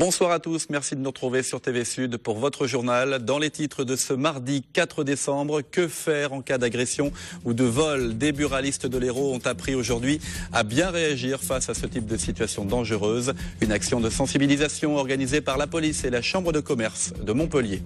Bonsoir à tous, merci de nous retrouver sur TV Sud pour votre journal. Dans les titres de ce mardi 4 décembre, que faire en cas d'agression ou de vol? Des buralistes de l'Hérault ont appris aujourd'hui à bien réagir face à ce type de situation dangereuse. Une action de sensibilisation organisée par la police et la Chambre de commerce de Montpellier.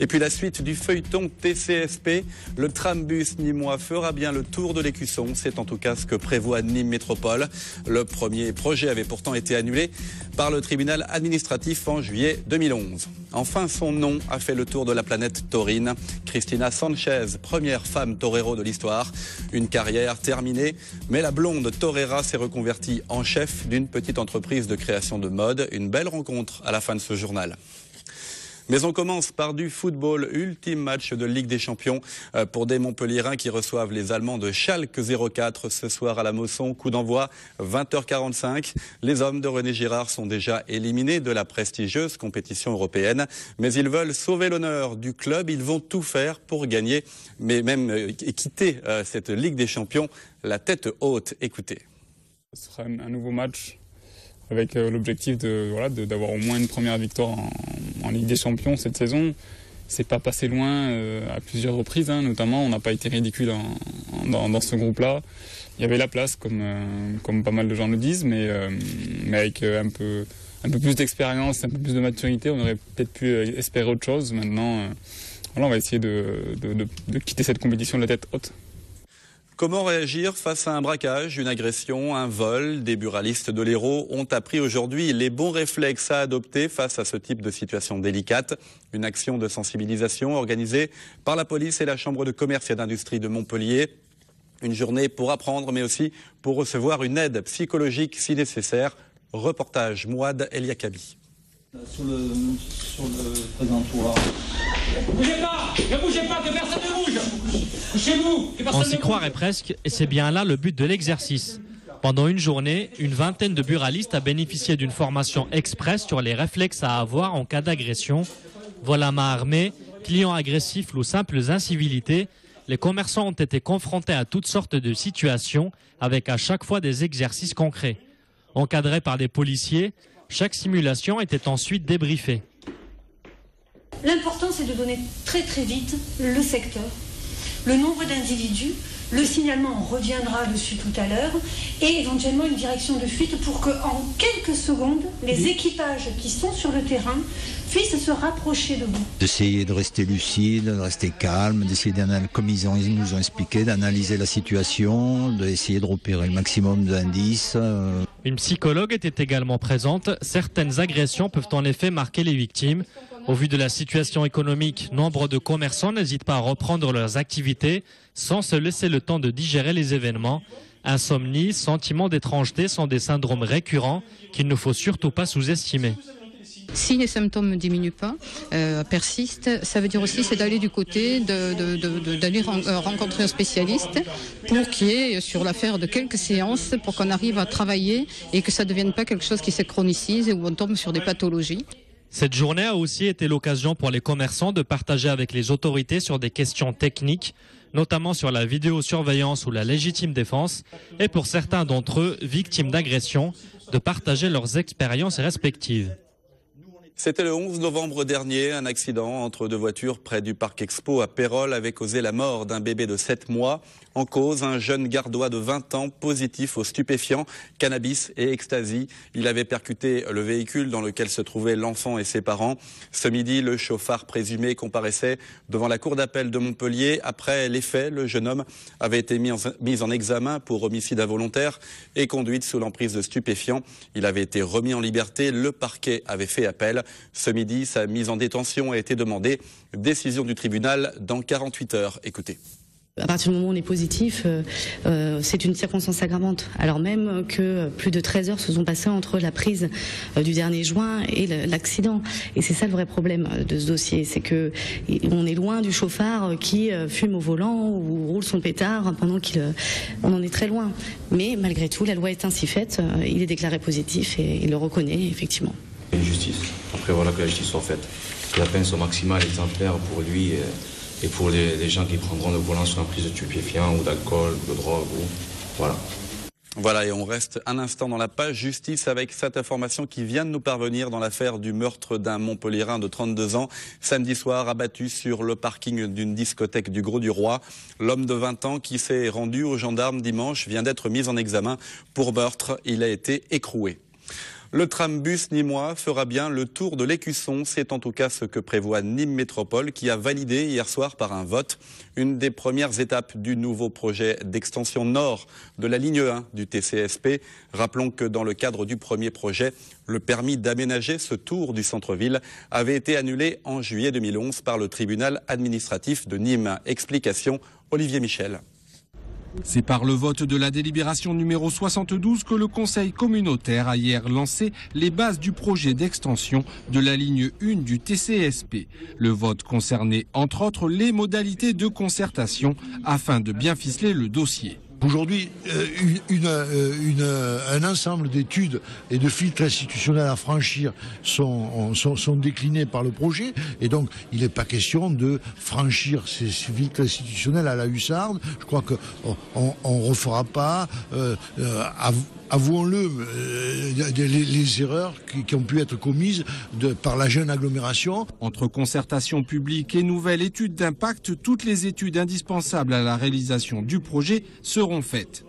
Et puis la suite du feuilleton TCSP, le trambus nîmois fera bien le tour de l'Écusson. C'est en tout cas ce que prévoit Nîmes Métropole. Le premier projet avait pourtant été annulé par le tribunal administratif en juillet 2011. Enfin, son nom a fait le tour de la planète taurine. Cristina Sanchez, première femme torero de l'histoire. Une carrière terminée, mais la blonde torera s'est reconvertie en chef d'une petite entreprise de création de mode. Une belle rencontre à la fin de ce journal. Mais on commence par du football. Ultime match de Ligue des Champions pour des Montpelliérains qui reçoivent les Allemands de Schalke 04 ce soir à la Mosson. Coup d'envoi 20h45. Les hommes de René Girard sont déjà éliminés de la prestigieuse compétition européenne. Mais ils veulent sauver l'honneur du club. Ils vont tout faire pour gagner, mais même quitter cette Ligue des Champions la tête haute. Écoutez. Ce sera un nouveau match avec l'objectif d'avoir au moins une première victoire en Ligue des Champions cette saison. C'est pas passé loin à plusieurs reprises, notamment on n'a pas été ridicule dans ce groupe-là. Il y avait la place, comme pas mal de gens le disent, mais avec un peu plus d'expérience, un peu plus de maturité, on aurait peut-être pu espérer autre chose. Maintenant, on va essayer de quitter cette compétition de la tête haute. Comment réagir face à un braquage, une agression, un vol? Des buralistes de l'Hérault ont appris aujourd'hui les bons réflexes à adopter face à ce type de situation délicate. Une action de sensibilisation organisée par la police et la Chambre de commerce et d'industrie de Montpellier. Une journée pour apprendre, mais aussi pour recevoir une aide psychologique si nécessaire. Reportage Mouad Eliakabi. Sur le présentoir. Ne bougez pas, que personne ne bouge. Chez vous. On s'y croirait presque, et c'est bien là le but de l'exercice. Pendant une journée, une vingtaine de buralistes a bénéficié d'une formation express sur les réflexes à avoir en cas d'agression. Vol à main armée, clients agressifs ou simples incivilités, les commerçants ont été confrontés à toutes sortes de situations avec à chaque fois des exercices concrets. Encadrés par des policiers, chaque simulation était ensuite débriefée. L'important, c'est de donner très vite le secteur, le nombre d'individus, le signalement, on reviendra dessus tout à l'heure, et éventuellement une direction de fuite pour qu'en quelques secondes, les équipages qui sont sur le terrain puissent se rapprocher de vous. D'essayer de rester lucide, de rester calme, d'essayer d'analyser, comme ils nous ont expliqué, d'analyser la situation, d'essayer de repérer le maximum d'indices. Une psychologue était également présente. Certaines agressions peuvent en effet marquer les victimes. Au vu de la situation économique, nombre de commerçants n'hésitent pas à reprendre leurs activités sans se laisser le temps de digérer les événements. Insomnie, sentiment d'étrangeté sont des syndromes récurrents qu'il ne faut surtout pas sous-estimer. Si les symptômes ne diminuent pas, persistent, ça veut dire aussi c'est d'aller du côté d'aller rencontrer un spécialiste pour qu'il y ait sur l'affaire de quelques séances pour qu'on arrive à travailler et que ça ne devienne pas quelque chose qui se chronicise ou on tombe sur des pathologies. Cette journée a aussi été l'occasion pour les commerçants de partager avec les autorités sur des questions techniques, notamment sur la vidéosurveillance ou la légitime défense, et pour certains d'entre eux, victimes d'agressions, de partager leurs expériences respectives. C'était le 11 novembre dernier, un accident entre deux voitures près du Parc Expo à Pérols avait causé la mort d'un bébé de 7 mois. En cause, un jeune gardois de 20 ans positif aux stupéfiants, cannabis et ecstasy. Il avait percuté le véhicule dans lequel se trouvaient l'enfant et ses parents. Ce midi, le chauffard présumé comparaissait devant la cour d'appel de Montpellier. Après les faits, le jeune homme avait été mis en examen pour homicide involontaire et conduite sous l'emprise de stupéfiants. Il avait été remis en liberté. Le parquet avait fait appel. Ce midi, sa mise en détention a été demandée. Décision du tribunal dans 48 heures. Écoutez. À partir du moment où on est positif, c'est une circonstance aggravante. Alors même que plus de 13 heures se sont passées entre la prise du dernier joint et l'accident. Et c'est ça le vrai problème de ce dossier, c'est que on est loin du chauffard qui fume au volant ou roule son pétard pendant on en est très loin. Mais malgré tout, la loi est ainsi faite. Il est déclaré positif et il le reconnaît effectivement. Une justice. Après voilà que la justice soit faite. Que la peine soit maximale, exemplaire pour lui. Et pour les gens qui prendront le volant sous l'emprise de stupéfiants ou d'alcool, de drogue, voilà. Voilà, et on reste un instant dans la page justice avec cette information qui vient de nous parvenir dans l'affaire du meurtre d'un Montpelliérain de 32 ans, samedi soir abattu sur le parking d'une discothèque du Grau-du-Roi. L'homme de 20 ans qui s'est rendu aux gendarmes dimanche vient d'être mis en examen pour meurtre. Il a été écroué. Le tram-bus nîmois fera bien le tour de l'Écusson. C'est en tout cas ce que prévoit Nîmes Métropole qui a validé hier soir par un vote une des premières étapes du nouveau projet d'extension nord de la ligne 1 du TCSP. Rappelons que dans le cadre du premier projet, le permis d'aménager ce tour du centre-ville avait été annulé en juillet 2011 par le tribunal administratif de Nîmes. Explication, Olivier Michel. C'est par le vote de la délibération numéro 72 que le Conseil communautaire a hier lancé les bases du projet d'extension de la ligne 1 du TCSP. Le vote concernait entre autres les modalités de concertation afin de bien ficeler le dossier. Aujourd'hui, un ensemble d'études et de filtres institutionnels à franchir sont déclinés par le projet. Et donc, il n'est pas question de franchir ces filtres institutionnels à la hussarde. Je crois qu'on ne refera pas, avouons-le, les erreurs qui ont pu être commises par la jeune agglomération. Entre concertation publique et nouvelle étude d'impact, toutes les études indispensables à la réalisation du projet seront faites.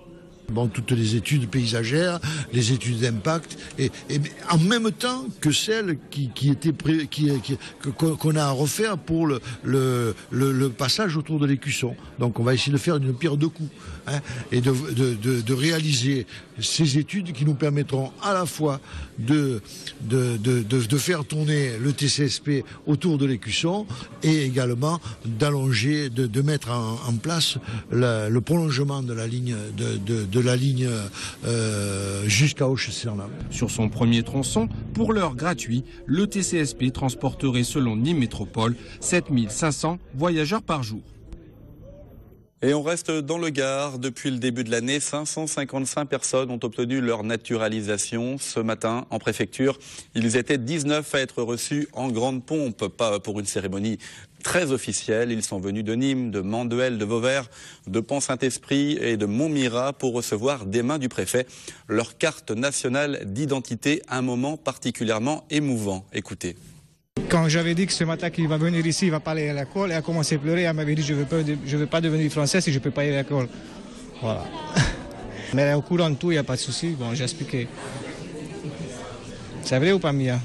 Bon, toutes les études paysagères, les études d'impact, et en même temps que celles qu'on a à refaire pour le passage autour de l'Écusson. Donc on va essayer de faire une pierre deux coups, et de réaliser ces études qui nous permettront à la fois de faire tourner le TCSP autour de l'Écusson et également d'allonger, de mettre en place le prolongement de la ligne jusqu'à Auch-sur-Lam. Sur son premier tronçon, pour l'heure gratuit, le TCSP transporterait selon Nîmes Métropole 7500 voyageurs par jour. Et on reste dans le Gard. Depuis le début de l'année, 555 personnes ont obtenu leur naturalisation. Ce matin, en préfecture, ils étaient 19 à être reçus en grande pompe, pas pour une cérémonie très officielle. Ils sont venus de Nîmes, de Manduel, de Vauvert, de Pont-Saint-Esprit et de Montmirail pour recevoir des mains du préfet leur carte nationale d'identité, un moment particulièrement émouvant. Écoutez. Quand j'avais dit que ce matin qu'il va venir ici, il va pas aller à l'école, elle a commencé à pleurer, elle m'avait dit je veux pas devenir français si je peux pas aller à l'école. Voilà. Mais elle est au courant de tout, il n'y a pas de souci. Bon, j'ai expliqué. C'est vrai ou pas, Mia?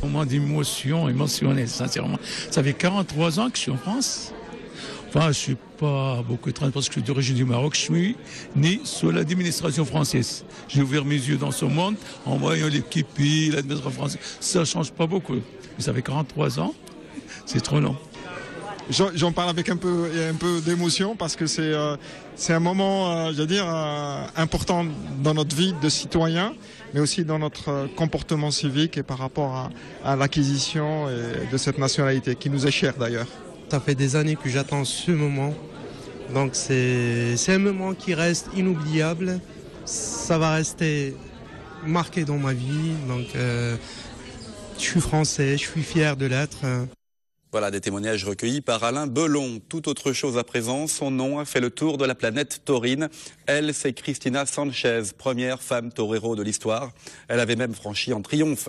Moment d'émotion, émotionnel, sincèrement. Ça fait 43 ans que je suis en France. Enfin, je suis pas beaucoup étrange parce que je suis d'origine du Maroc. Je suis né sous l'administration française. J'ai ouvert mes yeux dans ce monde en voyant les képis, l'administration française. Ça ne change pas beaucoup. Mais ça fait 43 ans, c'est trop long. J'en parle avec un peu d'émotion parce que c'est un moment, je veux dire, important dans notre vie de citoyen, mais aussi dans notre comportement civique et par rapport à l'acquisition de cette nationalité qui nous est chère d'ailleurs. Ça fait des années que j'attends ce moment, donc c'est un moment qui reste inoubliable, ça va rester marqué dans ma vie, donc je suis français, je suis fier de l'être. Voilà des témoignages recueillis par Alain Belon. Tout autre chose à présent, son nom a fait le tour de la planète taurine. Elle, c'est Cristina Sanchez, première femme torero de l'histoire. Elle avait même franchi en triomphe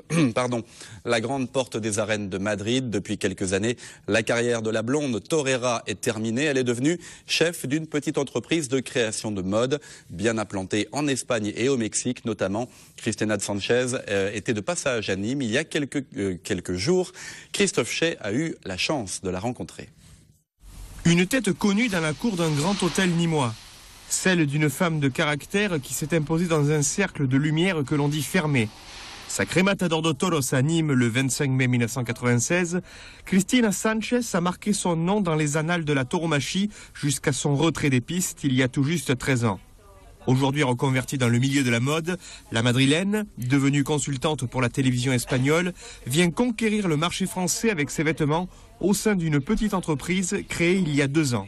la grande porte des arènes de Madrid. Depuis quelques années, la carrière de la blonde torera est terminée. Elle est devenue chef d'une petite entreprise de création de mode, bien implantée en Espagne et au Mexique notamment. Cristina Sanchez était de passage à Nîmes il y a quelques jours. Christophe Chay a eu la chance de la rencontrer. Une tête connue dans la cour d'un grand hôtel nîmois. Celle d'une femme de caractère qui s'est imposée dans un cercle de lumière que l'on dit fermé. Sacrée matador de toros à Nîmes le 25 mai 1996, Cristina Sanchez a marqué son nom dans les annales de la tauromachie jusqu'à son retrait des pistes il y a tout juste 13 ans. Aujourd'hui reconvertie dans le milieu de la mode, la madrilène, devenue consultante pour la télévision espagnole, vient conquérir le marché français avec ses vêtements au sein d'une petite entreprise créée il y a 2 ans.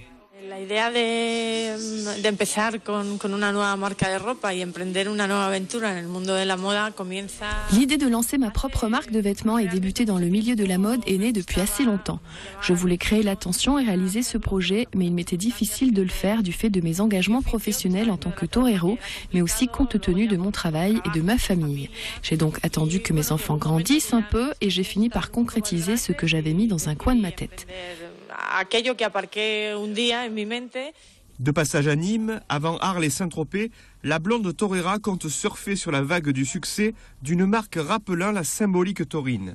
La idea de empezar con una nueva marca de ropa y emprender una nueva aventura en el mundo de la moda comienza. L'idée de lancer ma propre marque de vêtements et débuter dans le milieu de la mode est née depuis assez longtemps. Je voulais créer l'attention et réaliser ce projet, mais il m'était difficile de le faire du fait de mes engagements professionnels en tant que torero, mais aussi compte tenu de mon travail et de ma famille. J'ai donc attendu que mes enfants grandissent un peu et j'ai fini par concrétiser ce que j'avais mis dans un coin de ma tête. De passage à Nîmes, avant Arles et Saint-Tropez, la blonde torera compte surfer sur la vague du succès d'une marque rappelant la symbolique taurine.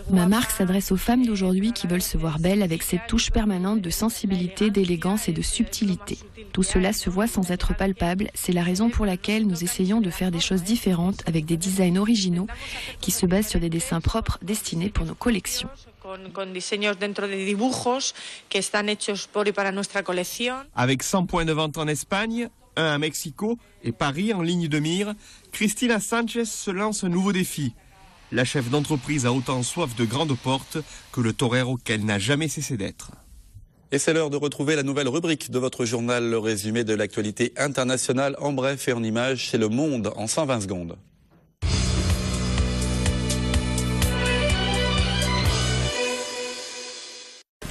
Ma marque s'adresse aux femmes d'aujourd'hui qui veulent se voir belles avec cette touche permanente de sensibilité, d'élégance et de subtilité. Tout cela se voit sans être palpable, c'est la raison pour laquelle nous essayons de faire des choses différentes avec des designs originaux qui se basent sur des dessins propres destinés pour nos collections. Avec 100 points de vente en Espagne, un à Mexico et Paris en ligne de mire, Cristina Sanchez se lance un nouveau défi. La chef d'entreprise a autant soif de grandes portes que le torero qu'elle n'a jamais cessé d'être. Et c'est l'heure de retrouver la nouvelle rubrique de votre journal, le résumé de l'actualité internationale en bref et en images chez Le Monde en 120 secondes.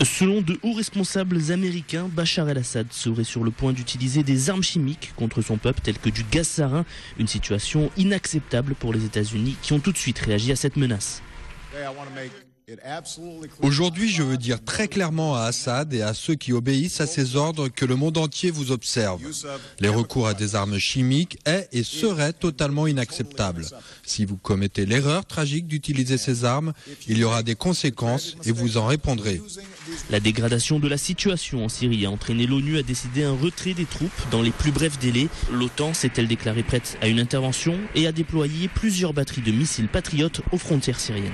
Selon de hauts responsables américains, Bachar el-Assad serait sur le point d'utiliser des armes chimiques contre son peuple, telles que du gaz sarin, une situation inacceptable pour les États-Unis qui ont tout de suite réagi à cette menace. Aujourd'hui, je veux dire très clairement à Assad et à ceux qui obéissent à ses ordres que le monde entier vous observe. Les recours à des armes chimiques est et serait totalement inacceptable. Si vous commettez l'erreur tragique d'utiliser ces armes, il y aura des conséquences et vous en répondrez. La dégradation de la situation en Syrie a entraîné l'ONU à décider un retrait des troupes dans les plus brefs délais. L'OTAN s'est-elle déclarée prête à une intervention et a déployé plusieurs batteries de missiles patriotes aux frontières syriennes.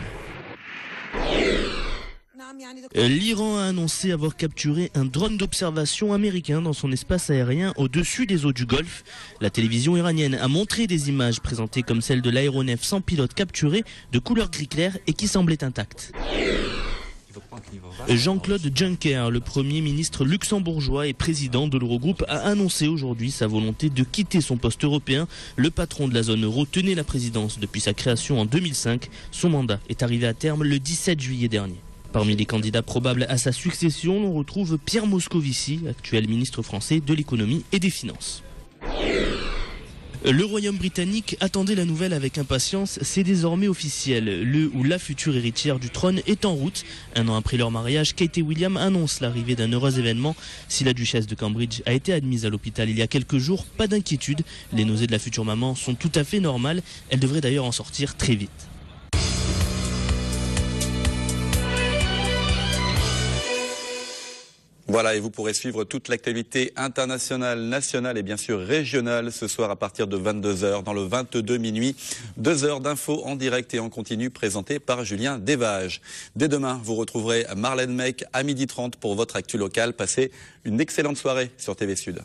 L'Iran a annoncé avoir capturé un drone d'observation américain dans son espace aérien au-dessus des eaux du Golfe. La télévision iranienne a montré des images présentées comme celles de l'aéronef sans pilote capturé de couleur gris clair et qui semblait intacte. Jean-Claude Juncker, le Premier ministre luxembourgeois et président de l'Eurogroupe, a annoncé aujourd'hui sa volonté de quitter son poste européen. Le patron de la zone euro tenait la présidence depuis sa création en 2005. Son mandat est arrivé à terme le 17 juillet dernier. Parmi les candidats probables à sa succession, on retrouve Pierre Moscovici, actuel ministre français de l'économie et des finances. Le Royaume britannique attendait la nouvelle avec impatience, c'est désormais officiel. Le ou la future héritière du trône est en route. Un an après leur mariage, Kate et William annoncent l'arrivée d'un heureux événement. Si la duchesse de Cambridge a été admise à l'hôpital il y a quelques jours, pas d'inquiétude. Les nausées de la future maman sont tout à fait normales. Elle devrait d'ailleurs en sortir très vite. Voilà, et vous pourrez suivre toute l'actualité internationale, nationale et bien sûr régionale ce soir à partir de 22h dans le 22 minuit. 2 heures d'infos en direct et en continu présentées par Julien Desvages. Dès demain, vous retrouverez Marlène Mec à 12h30 pour votre actu locale. Passez une excellente soirée sur TV Sud.